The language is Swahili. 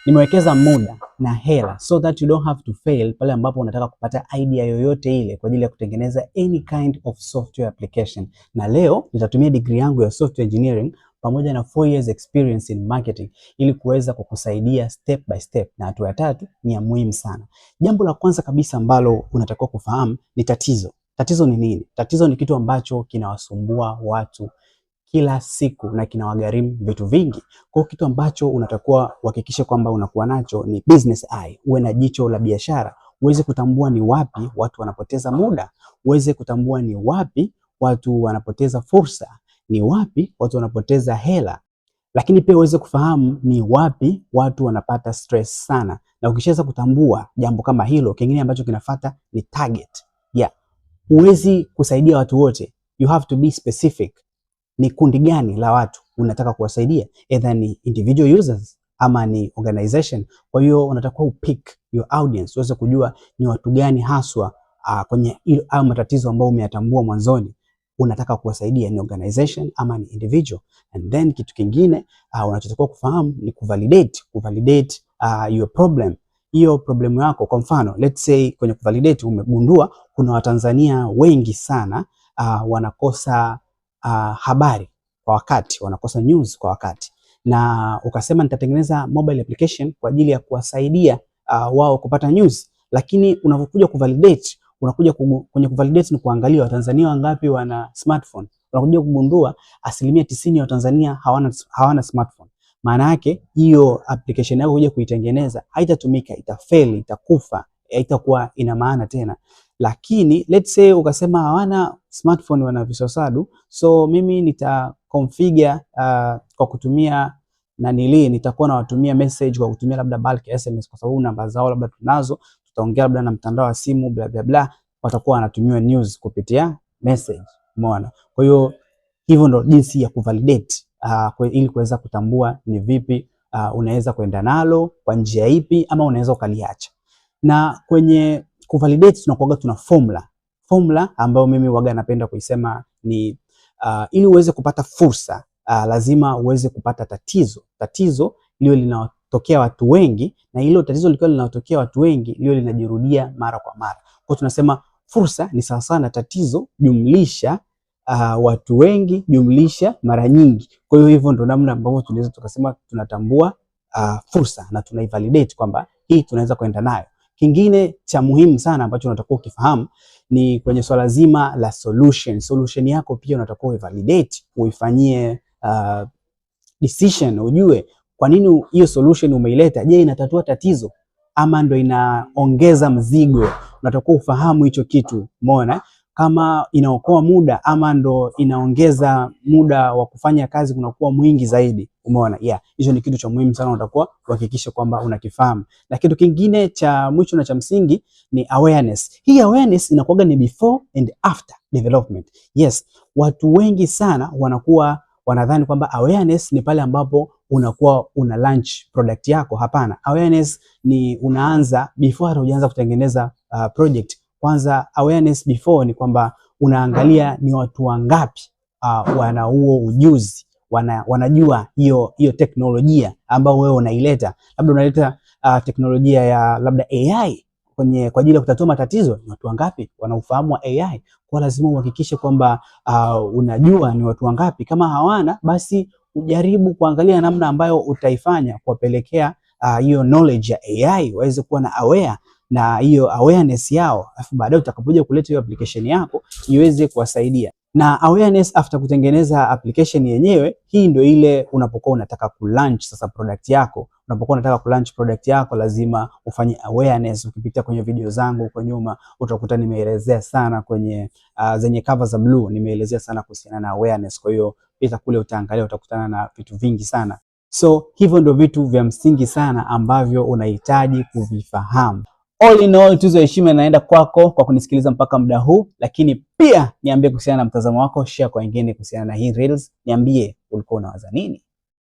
Nimewekeza muda na hela so that you don't have to fail pale ambapo unataka kupata idea yoyote ile kwa ajili ya kutengeneza any kind of software application. Na leo nitatumia degree yangu ya software engineering pamoja na 4 years experience in marketing ili kuweza kukusaidia step by step, na hatua ya tatu ni ya muhimu sana. Jambo la kwanza kabisa ambalo unatakiwa kufahamu ni tatizo. Tatizo ni nini? Tatizo ni kitu ambacho kinawasumbua watu kila siku na kinawagharimu vitu vingi. Kwa kitu ambacho unatakiwa uhakikishe kwamba unakuwa nacho ni business eye. Uwe na jicho la biashara, uweze kutambua ni wapi watu wanapoteza muda, uweze kutambua ni wapi watu wanapoteza fursa, ni wapi watu wanapoteza hela, lakini pia uweze kufahamu ni wapi watu wanapata stress sana. Na ukishaweza kutambua jambo kama hilo, kingine ambacho kinafuata ni target. Huwezi kusaidia watu wote, you have to be specific. Ni kundi gani la watu unataka kuwasaidia, either ni individual users ama ni organization. Kwa hiyo unatakiwa upick your audience, uweze kujua ni watu gani haswa kwenye au matatizo ambayo umeyatambua mwanzoni unataka kuwasaidia, ni organization ama ni individual. And then kitu kingine unachotakiwa kufahamu ni kuvalidate your problem, hiyo problem yako. Kwa mfano, let's say kwenye kuvalidate umegundua kuna Watanzania wengi sana wanakosa habari kwa wakati, wanakosa news kwa wakati, na ukasema nitatengeneza mobile application kwa ajili ya kuwasaidia wao kupata news. Lakini unapokuja kuvalidate, kwenye kuvalidate ni kuangalia Watanzania wangapi wana smartphone. Unakuja kugundua 90% ya Watanzania hawana smartphone. Maana yake hiyo application yako kuja kuitengeneza haitatumika, itafeli, itakufa, haitakuwa ina maana tena. Lakini let's say ukasema hawana smartphone, wana visosadu, so mimi nitaconfigure kwa kutumia nitakuwa nawatumia message kwa kutumia labda bulk SMS, kwa sababu namba zao labda tunazo, tutaongea labda na mtandao wa simu bla bla bla, watakuwa wanatumiwa news kupitia message. Umeona? Kwa hiyo hivyo ndo jinsi ya kuvalidate ili kuweza kutambua ni vipi unaweza kwenda nalo kwa njia ipi, ama unaweza ukaliacha. Na kwenye kuvalidate tuna formula ambayo mimi waga napenda kuisema ni ili uweze kupata fursa lazima uweze kupata tatizo liwe linatokea watu wengi, na hilo tatizo likiwa linatokea watu wengi liwe linajirudia mara kwa mara. Kwa tunasema fursa ni sawa sana tatizo jumlisha watu wengi jumlisha mara nyingi. Kwa hiyo hivyo ndo namna ambavyo tunaweza tukasema tunatambua fursa na tunaivalidate kwamba hii tunaweza kwenda nayo. Kingine cha muhimu sana ambacho unatakiwa ukifahamu ni kwenye swala zima la solution yako pia unatakiwa uvalidate, uifanyie decision, ujue kwa nini hiyo solution umeileta. Je, inatatua tatizo ama ndo inaongeza mzigo? Unatakiwa ufahamu hicho kitu. Umeona? Kama inaokoa muda ama ndo inaongeza muda wa kufanya kazi kunakuwa mwingi zaidi. Umeona? Hicho ni kitu cha muhimu sana, unatakuwa uhakikishe kwamba unakifahamu. Na kitu kingine cha mwisho na cha msingi ni awareness. Hii awareness inakuwa ni before and after development. Watu wengi sana wanakuwa wanadhani kwamba awareness ni pale ambapo unakuwa una launch product yako. Hapana, awareness ni unaanza before hujaanza kutengeneza project. Kwanza awareness before ni kwamba unaangalia ni watu wangapi wana huo ujuzi, wanajua hiyo teknolojia ambayo wewe unaileta. Labda unaleta teknolojia ya labda AI kwa ajili ya kutatua matatizo. Ni watu wangapi wanaufahamu wa AI? Kwa lazima uhakikishe kwamba unajua ni watu wangapi. Kama hawana, basi ujaribu kuangalia namna ambayo utaifanya kuwapelekea hiyo knowledge ya AI waweze kuwa na aware na hiyo awareness yao, afu baadaye utakapokuja kuleta hiyo application yako iweze kuwasaidia. Na awareness after kutengeneza application yenyewe, hii ndio ile unapokuwa unataka kulaunch sasa product yako. Unapokuwa unataka kulaunch product yako lazima ufanye awareness. Ukipitia kwenye video zangu huko nyuma utakuta nimeelezea sana kwenye zenye cover za blue, nimeelezea sana kuhusiana na awareness. Kwa hiyo pita kule utaangalia, utakutana na vitu vingi sana. So hivyo ndio vitu vya msingi sana ambavyo unahitaji kuvifahamu. All in all, tuzo ya heshima inaenda kwako kwa kunisikiliza mpaka muda huu, lakini pia niambie kuhusiana na mtazamo wako, share kwa wengine kuhusiana na hii reels, niambie ulikuwa unawaza nini.